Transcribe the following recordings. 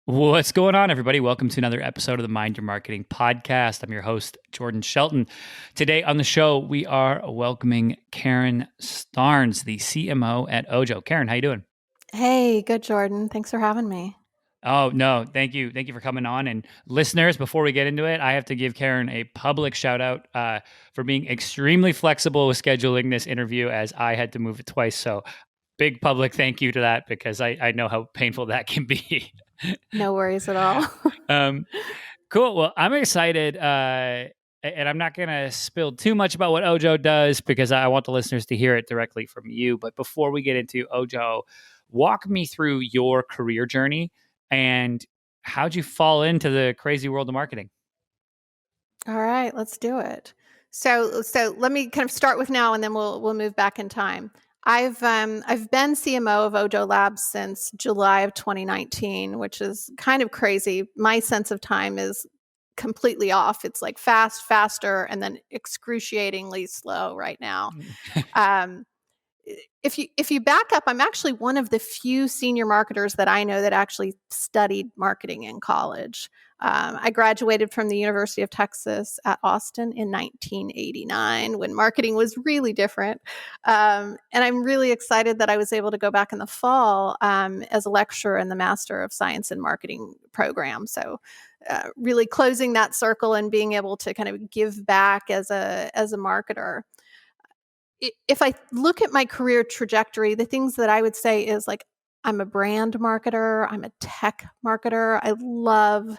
What's going on, everybody? Welcome to another episode of the Mind Your Marketing podcast. I'm your host, Jordan Shelton. Today on the show, we are welcoming Karen Starns, the CMO at OJO. Karen, how you doing? Hey, good, Jordan. Thanks for having me. Oh, no, thank you. Thank you for coming on. And listeners, before we get into it, I have to give Karen a public shout out for being extremely flexible with scheduling this interview as I had to move it twice. So big public thank you to that because I know how painful that can be. No worries at all. um, Cool. Well, I'm excited, and I'm not going to spill too much about what OJO does because I want the listeners to hear it directly from you. But before we get into OJO, walk me through your career journey and how'd you fall into the crazy world of marketing? All right, let's do it. So let me kind of start with now, and then we'll move back in time. I've been CMO of OJO Labs since July of 2019, which is kind of crazy. My sense of time is completely off. It's like fast, faster, and then excruciatingly slow right now. Um, if you back up, I'm actually one of the few senior marketers that I know that actually studied marketing in college. I graduated from the University of Texas at Austin in 1989 when marketing was really different. And I'm really excited that I was able to go back in the fall as a lecturer in the Master of Science in Marketing program. So really closing that circle and being able to kind of give back as a marketer. If I look at my career trajectory, the things that I would say is like, I'm a brand marketer, I'm a tech marketer. I love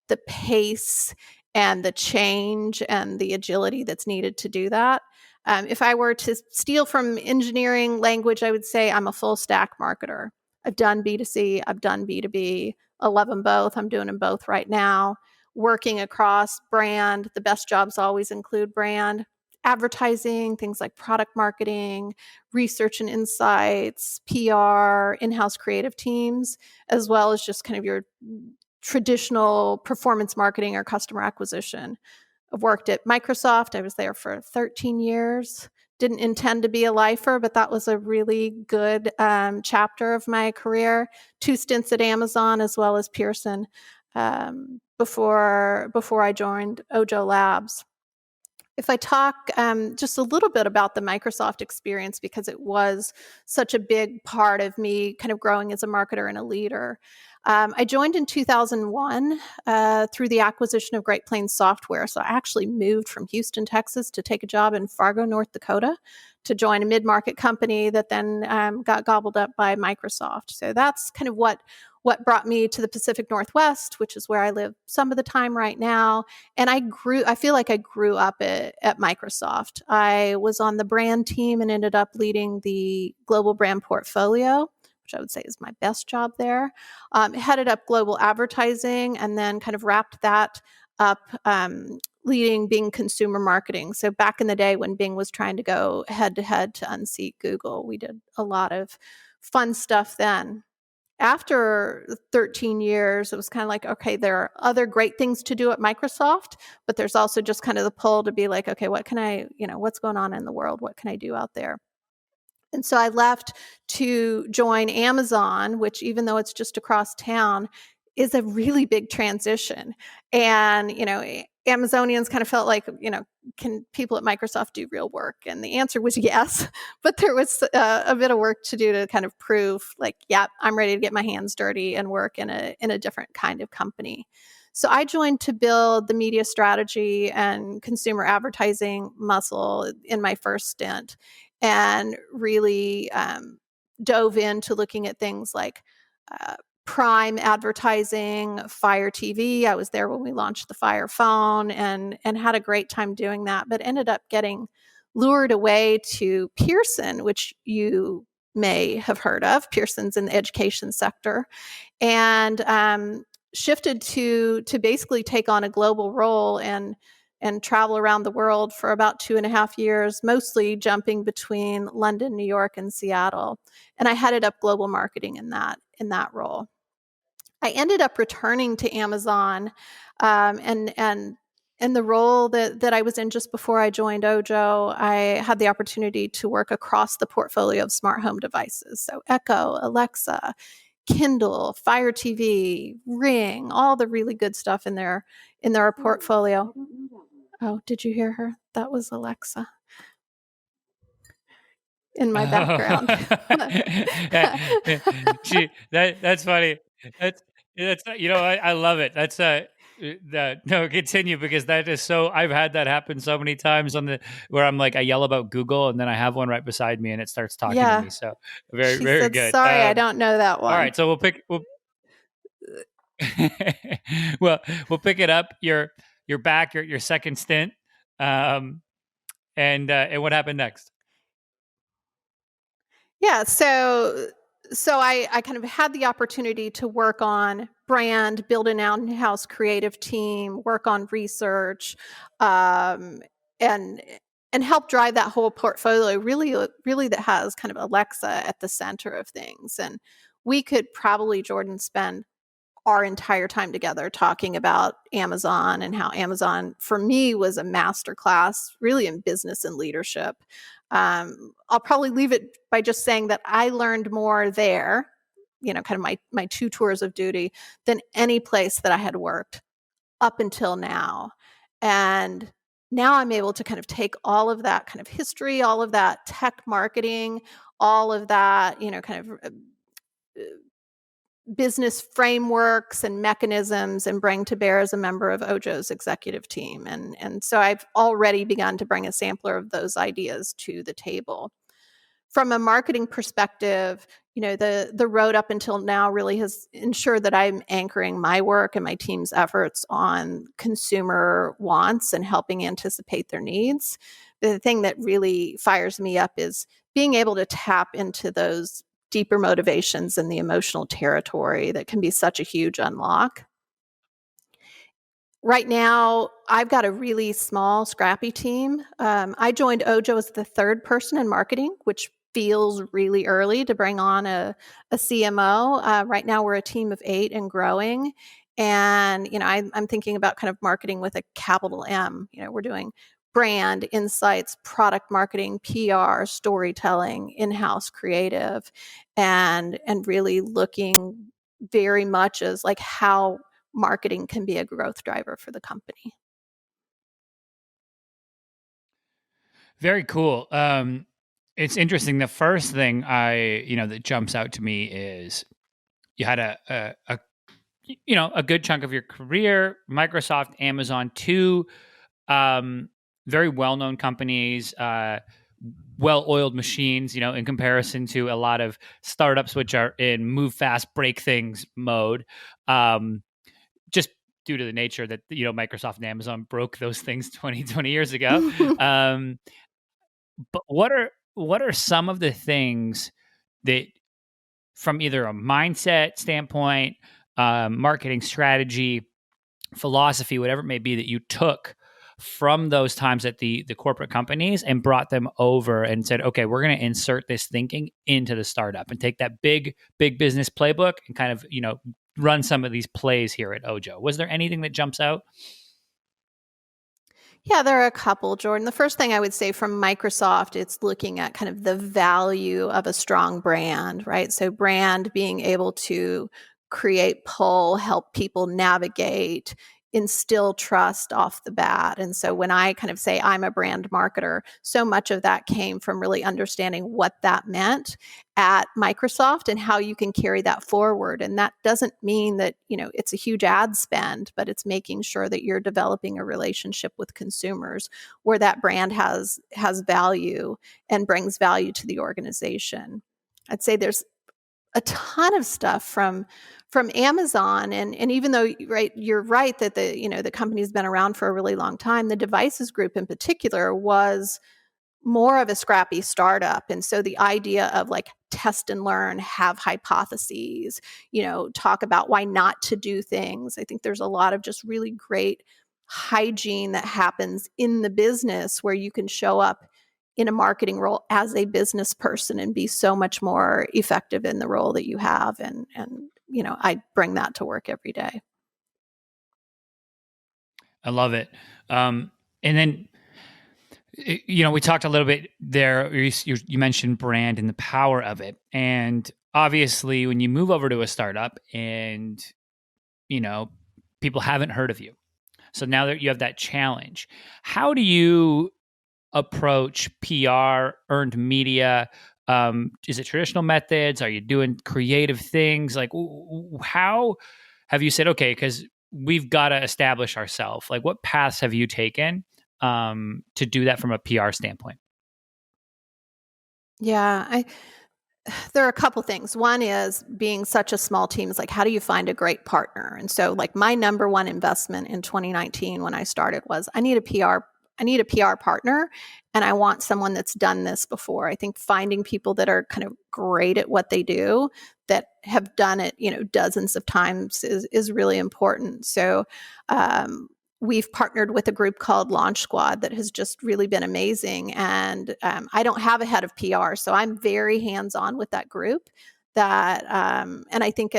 the pace and the change and the agility that's needed to do that. If I were to steal from engineering language, I would say I'm a full stack marketer. I've done B2C, I've done B2B. I love them both. I'm doing them both right now. Working across brand, the best jobs always include brand, advertising, things like product marketing, research and insights, PR, in-house creative teams, as well as just kind of your traditional performance marketing or customer acquisition. I've worked at Microsoft. I was there for 13 years. Didn't intend to be a lifer, but that was a really good chapter of my career. 2 stints at Amazon as well as Pearson before I joined OJO Labs. If I talk just a little bit about the Microsoft experience, because it was such a big part of me kind of growing as a marketer and a leader. I joined in 2001 through the acquisition of Great Plains Software. So I actually moved from Houston, Texas to take a job in Fargo, North Dakota to join a mid-market company that then got gobbled up by Microsoft. So that's kind of what brought me to the Pacific Northwest, which is where I live some of the time right now. And I feel like I grew up at Microsoft. I was on the brand team and ended up leading the global brand portfolio, which I would say is my best job there. Headed up global advertising and then kind of wrapped that up leading Bing consumer marketing. So back in the day when Bing was trying to go head to head to unseat Google, we did a lot of fun stuff then. After 13 years, it was kind of like, okay, there are other great things to do at Microsoft, but there's also just kind of the pull to be like, okay, what can I, what's going on in the world? What can I do out there? And so I left to join Amazon, which even though it's just across town, is a really big transition. And, Amazonians kind of felt like, can people at Microsoft do real work? And the answer was yes, but there was a bit of work to do to kind of prove like, yeah, I'm ready to get my hands dirty and work in a different kind of company. So I joined to build the media strategy and consumer advertising muscle in my first stint and really dove into looking at things like Prime advertising, Fire TV. I was there when we launched the Fire phone and had a great time doing that, but ended up getting lured away to Pearson, which you may have heard of. Pearson's in the education sector, and shifted to basically take on a global role and travel around the world for about 2.5 years, mostly jumping between London, New York, and Seattle. And I headed up global marketing in that role. I ended up returning to Amazon and the role that I was in just before I joined OJO. I had the opportunity to work across the portfolio of smart home devices. So Echo, Alexa, Kindle, Fire TV, Ring, all the really good stuff in their portfolio. Oh, did you hear her? That was Alexa in my background. That's funny. That's I love it. That's no, continue, because that is so, I've had that happen so many times where I'm like, I yell about Google and then I have one right beside me and it starts talking to Yeah. me. So very, She very said, good. sorry, I don't know that All one. right. So we'll well, we'll pick it up. You're back, your second stint. Um, and what happened next? Yeah, so I kind of had the opportunity to work on brand, build an in-house creative team, work on research, um, and help drive that whole portfolio. Really, that has kind of Alexa at the center of things. And we could probably, Jordan, spend our entire time together talking about Amazon and how Amazon, for me, was a masterclass really in business and leadership. I'll probably leave it by just saying that I learned more there, kind of my 2 tours of duty, than any place that I had worked up until now. And now I'm able to kind of take all of that kind of history, all of that tech marketing, all of that, kind of business frameworks and mechanisms, and bring to bear as a member of OJO's executive team. And so I've already begun to bring a sampler of those ideas to the table. From a marketing perspective, the road up until now really has ensured that I'm anchoring my work and my team's efforts on consumer wants and helping anticipate their needs. The thing that really fires me up is being able to tap into those deeper motivations in the emotional territory that can be such a huge unlock. Right now, I've got a really small, scrappy team. I joined OJO as the third person in marketing, which feels really early to bring on a CMO. Right now, we're a team of 8 and growing. And, I'm thinking about kind of marketing with a capital M. We're doing brand, insights, product marketing, PR, storytelling, in-house creative, and really looking very much as like how marketing can be a growth driver for the company. Very cool. It's interesting. The first thing that jumps out to me is you had a good chunk of your career, Microsoft, Amazon, two very well-known companies, well-oiled machines, in comparison to a lot of startups, which are in move fast, break things mode. Just due to the nature that, Microsoft and Amazon broke those things 20 years ago. But what are some of the things that, from either a mindset standpoint, marketing strategy, philosophy, whatever it may be, that you took from those times at the corporate companies and brought them over and said, okay, we're going to insert this thinking into the startup and take that big business playbook and kind of, run some of these plays here at OJO? Was there anything that jumps out? Yeah, there are a couple, Jordan. The first thing I would say from Microsoft, it's looking at kind of the value of a strong brand, right? So brand being able to create pull, help people navigate, instill trust off the bat. And so when I kind of say I'm a brand marketer, so much of that came from really understanding what that meant at Microsoft and how you can carry that forward. And that doesn't mean that, it's a huge ad spend, but it's making sure that you're developing a relationship with consumers where that brand has value and brings value to the organization. I'd say there's a ton of stuff from Amazon, and even though, right, you're right that the company's been around for a really long time, the devices group in particular was more of a scrappy startup. And so the idea of like test and learn, have hypotheses, talk about why not to do things. I think there's a lot of just really great hygiene that happens in the business where you can show up in a marketing role as a business person and be so much more effective in the role that you have. And I bring that to work every day. I love it. And then, we talked a little bit there. You mentioned brand and the power of it. And obviously when you move over to a startup and, you know, people haven't heard of you. So now that you have that challenge, how do you approach PR, earned media? Is it traditional methods? Are you doing creative things? Like, how have you said, okay, because we've got to establish ourselves? Like, what paths have you taken to do that from a PR standpoint? Yeah, there are a couple things. One is being such a small team is like, how do you find a great partner? And so like my number one investment in 2019 when I started was I need a PR partner and I want someone that's done this before. I think finding people that are kind of great at what they do, that have done it, dozens of times is really important. So we've partnered with a group called Launch Squad that has just really been amazing. And I don't have a head of PR, so I'm very hands-on with that group. And I think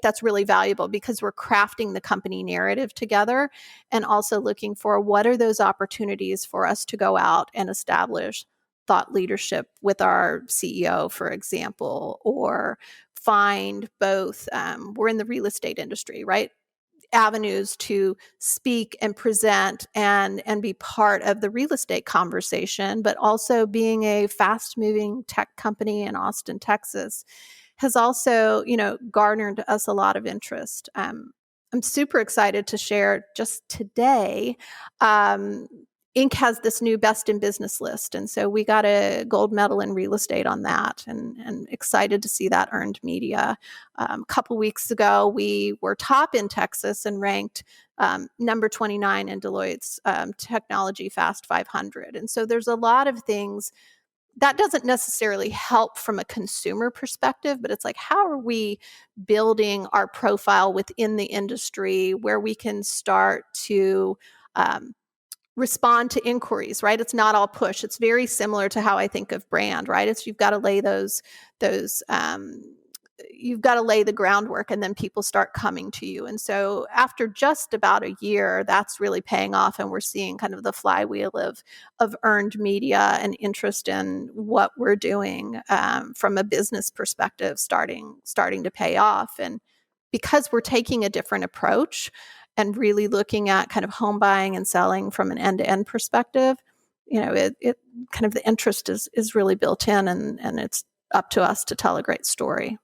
that's really valuable because we're crafting the company narrative together, and also looking for what are those opportunities for us to go out and establish thought leadership with our CEO, for example, or find both. We're in the real estate industry, right? Avenues to speak and present and be part of the real estate conversation, but also being a fast moving tech company in Austin, Texas has also, garnered us a lot of interest. I'm super excited to share just today. Inc. has this new best in business list. And so we got a gold medal in real estate on that, and excited to see that earned media. A couple weeks ago, we were top in Texas and ranked number 29 in Deloitte's Technology Fast 500. And so there's a lot of things that doesn't necessarily help from a consumer perspective, but it's like, how are we building our profile within the industry where we can start to respond to inquiries, right? It's not all push. It's very similar to how I think of brand, right? It's you've got to lay you've got to lay the groundwork, and then people start coming to you. And so after just about a year, that's really paying off, and we're seeing kind of the flywheel of earned media and interest in what we're doing from a business perspective starting to pay off. And because we're taking a different approach and really looking at kind of home buying and selling from an end-to-end perspective, it kind of the interest is really built in, and it's up to us to tell a great story.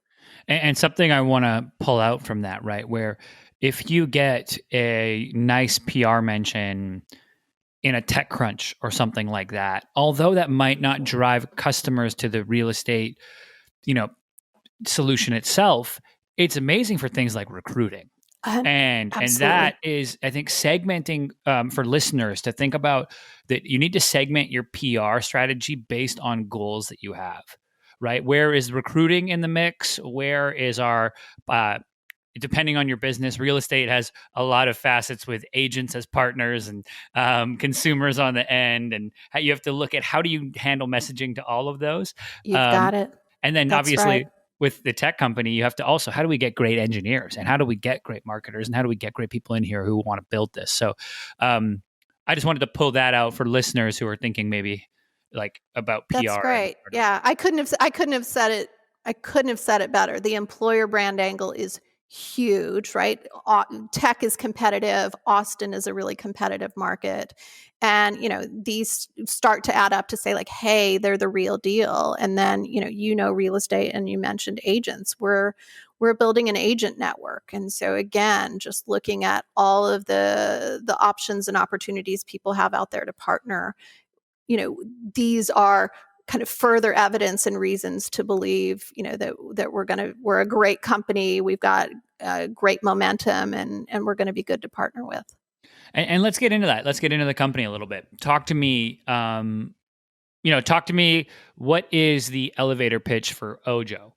And something I want to pull out from that, right? Where if you get a nice PR mention in a tech crunch or something like that, although that might not drive customers to the real estate, solution itself, it's amazing for things like recruiting. And Absolutely. that is, I think, segmenting for listeners to think about that. You need to segment your PR strategy based on goals that you have, right? Where is recruiting in the mix? Where is our depending on your business, real estate has a lot of facets with agents as partners and consumers on the end, and how you have to look at how do you handle messaging to all of those. You've got Um, it. and then That's right. obviously with the tech company, you have to also, how do we get great engineers, and how do we get great marketers, and how do we get great people in here who want to build this? So I just wanted to pull that out for listeners who are thinking maybe like about That's PR and great. Yeah, I couldn't have said it. I couldn't have said it better. The employer brand angle is huge, right? Tech is competitive. Austin is a really competitive market, and these start to add up to say like, hey, they're the real deal. And then real estate, and you mentioned agents. We're building an agent network, and so again, just looking at all of the options and opportunities people have out there to partner. These are kind of further evidence and reasons to believe, that we're a great company. We've got great momentum, and we're going to be good to partner with. and let's get into that. Let's get into the company a little bit. Talk to me. Talk to me. What is the elevator pitch for OJO?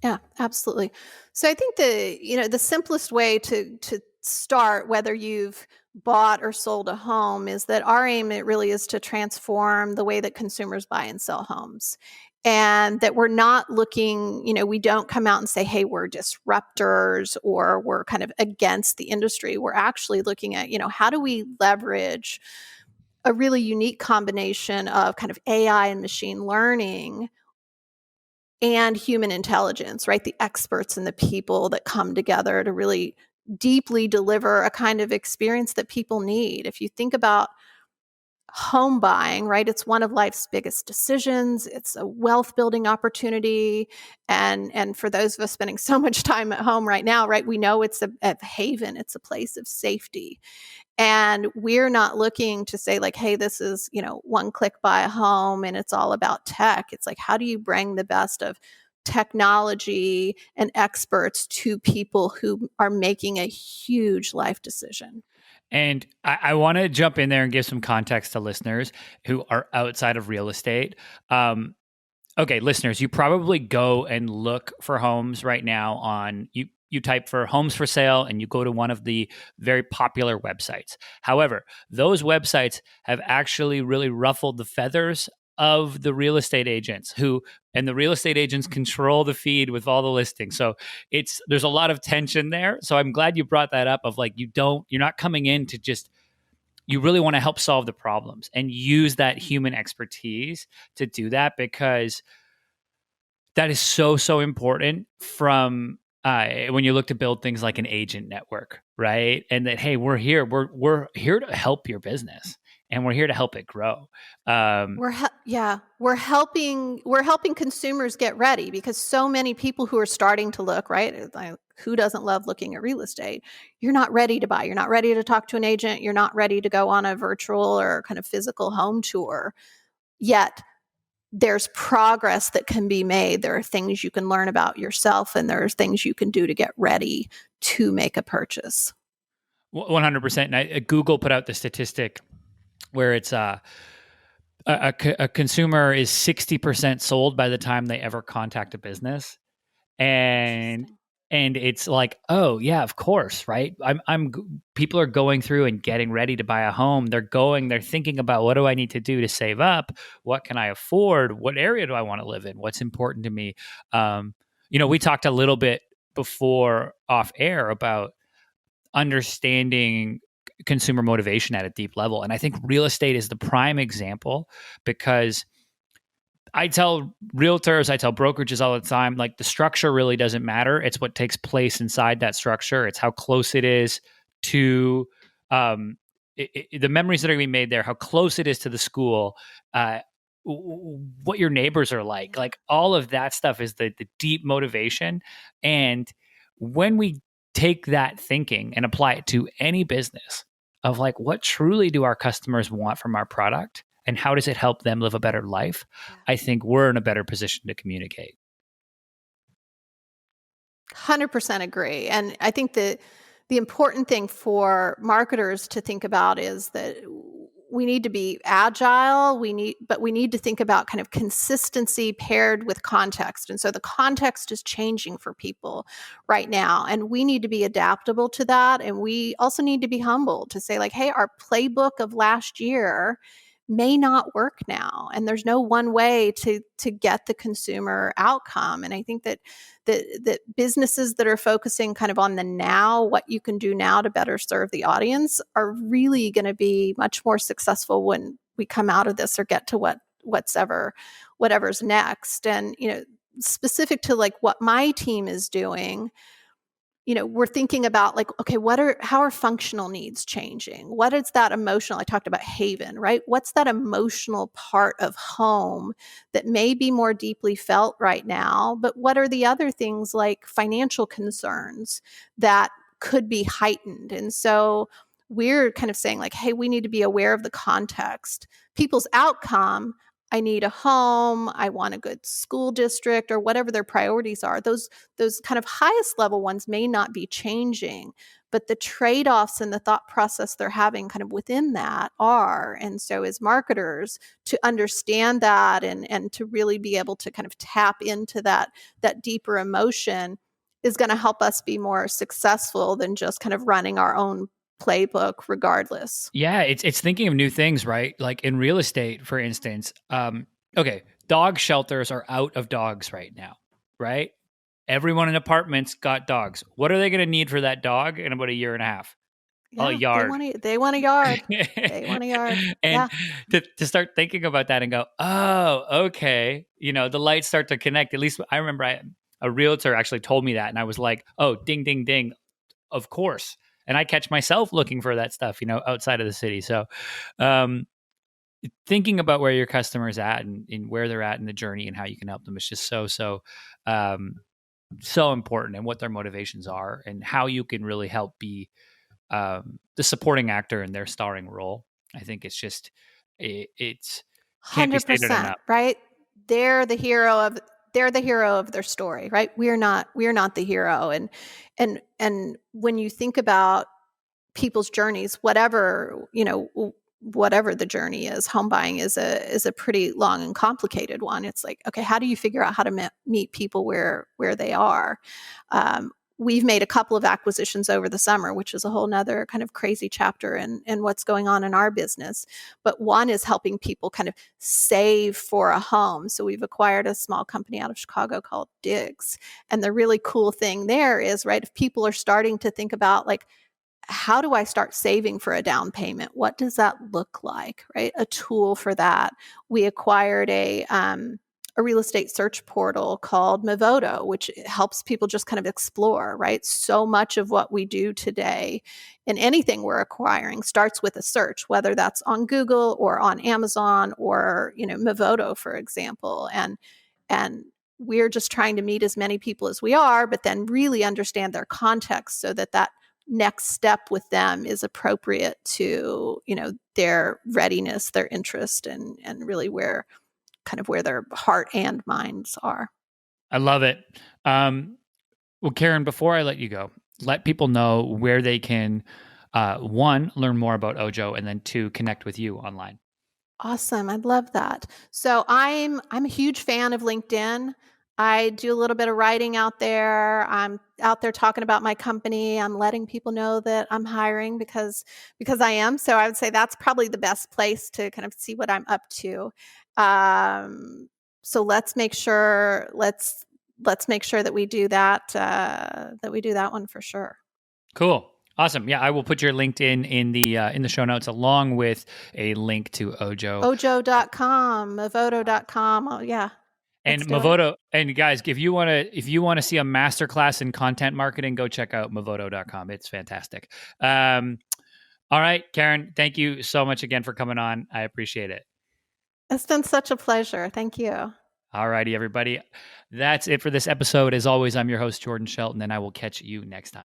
Yeah, absolutely. So I think the simplest way to start, whether you've bought or sold a home, is that our aim, it really is to transform the way that consumers buy and sell homes. And that we're not looking, we don't come out and say, hey, we're disruptors or we're kind of against the industry. We're actually looking at, how do we leverage a really unique combination of kind of AI and machine learning and human intelligence, right? The experts and the people that come together to really deeply deliver a kind of experience that people need. If you think about home buying, right? It's one of life's biggest decisions. It's a wealth building opportunity. And for those of us spending so much time at home right now, right, we know it's a haven, it's a place of safety. And we're not looking to say like, hey, this is, one click buy a home and it's all about tech. It's like, how do you bring the best of technology and experts to people who are making a huge life decision? And I want to jump in there and give some context to listeners who are outside of real estate. Okay, listeners, you probably go and look for homes right now on you type for homes for sale and you go to one of the very popular websites. However, those websites have actually really ruffled the feathers of the real estate agents and the real estate agents control the feed with all the listings. So there's a lot of tension there. So I'm glad you brought that up of like you're not coming in to just you really want to help solve the problems and use that human expertise to do that because that is so important from when you look to build things like an agent network, right? And that hey, we're here to help your business and we're here to help it grow. We're helping consumers get ready because so many people who are starting to look, right? Like, who doesn't love looking at real estate? You're not ready to buy. You're not ready to talk to an agent. You're not ready to go on a virtual or kind of physical home tour yet. There's progress that can be made. There are things you can learn about yourself, and there are things you can do to get ready to make a purchase. 100%. And Google put out the statistic where it's a consumer is 60% sold by the time they ever contact a business. And it's like, oh yeah, of course, right? People are going through and getting ready to buy a home. They're thinking about what do I need to do to save up? What can I afford? What area do I want to live in? What's important to me? We talked a little bit before off air about understanding consumer motivation at a deep level. And I think real estate is the prime example because I tell realtors, I tell brokerages all the time, like the structure really doesn't matter. It's what takes place inside that structure. It's how close it is to the memories that are being made there, how close it is to the school, what your neighbors are like all of that stuff is the deep motivation. And when we take that thinking and apply it to any business of like, what truly do our customers want from our product? And how does it help them live a better life? Yeah. I think we're in a better position to communicate. 100% agree. And I think that the important thing for marketers to think about is that we need to be agile. But we need to think about kind of consistency paired with context. And so the context is changing for people right now. And we need to be adaptable to that. And we also need to be humble to say like, hey, our playbook of last year may not work now, and there's no one way to get the consumer outcome. And I think that businesses that are focusing kind of on the now, what you can do now to better serve the audience, are really going to be much more successful when we come out of this or get to whatever's next. And specific to like what my team is doing, we're thinking about like, okay, how are functional needs changing? What is that emotional? I talked about haven, right? What's that emotional part of home that may be more deeply felt right now? But what are the other things like financial concerns that could be heightened? And so we're kind of saying like, hey, we need to be aware of the context. People's outcome, I need a home, I want a good school district, or whatever their priorities are. Those kind of highest level ones may not be changing, but the trade-offs and the thought process they're having kind of within that are. And so as marketers, to understand that and to really be able to kind of tap into that deeper emotion is going to help us be more successful than just kind of running our own playbook regardless. Yeah, it's thinking of new things, right? Like in real estate, for instance. Okay, dog shelters are out of dogs right now, right? Everyone in apartments got dogs. What are they going to need for that dog in about a year and a half? Oh, Yeah, they yard. want a yard. They want a yard. And Yeah. to start thinking about that and go, oh, okay, the lights start to connect. At least I remember a realtor actually told me that, and I was like, oh, ding, ding, ding, of course. And I catch myself looking for that stuff, outside of the city. So, um, thinking about where your customer's at and where they're at in the journey and how you can help them is just um, so important, and what their motivations are and how you can really help be the supporting actor in their starring role. I think it's can't be stated 100%, enough. right? They're the hero of their story, right? We're not the hero. And when you think about people's journeys, whatever the journey is, home buying is a pretty long and complicated one. It's like, okay, how do you figure out how to meet people where they are? We've made a couple of acquisitions over the summer, which is a whole nother kind of crazy chapter in what's going on in our business. But one is helping people kind of save for a home. So we've acquired a small company out of Chicago called Diggs. And the really cool thing there is, right, if people are starting to think about, like, how do I start saving for a down payment? What does that look like, right? A tool for that. We acquired a real estate search portal called Movoto, which helps people just kind of explore, right? So much of what we do today in anything we're acquiring starts with a search, whether that's on Google or on Amazon or, Movoto, for example. And we're just trying to meet as many people as we are, but then really understand their context so that next step with them is appropriate to, their readiness, their interest, and really where their heart and minds are. I love it. Well, Karen, before I let you go, let people know where they can, one, learn more about Ojo, and then two, connect with you online. Awesome. I'd love that. So I'm a huge fan of LinkedIn. I do a little bit of writing out there. I'm out there talking about my company. I'm letting people know that I'm hiring because I am. So I would say that's probably the best place to kind of see what I'm up to. So let's make sure that we do that one for sure. Cool. Awesome. Yeah, I will put your LinkedIn in the show notes along with a link to Ojo. Ojo.com, Movoto.com. Oh yeah. And Let's do it. Movoto, and guys, if you want to see a masterclass in content marketing, go check out movoto.com. It's fantastic. All right, Karen, thank you so much again for coming on. I appreciate it. It's been such a pleasure. Thank you. All righty, everybody. That's it for this episode. As always, I'm your host, Jordan Shelton, and I will catch you next time.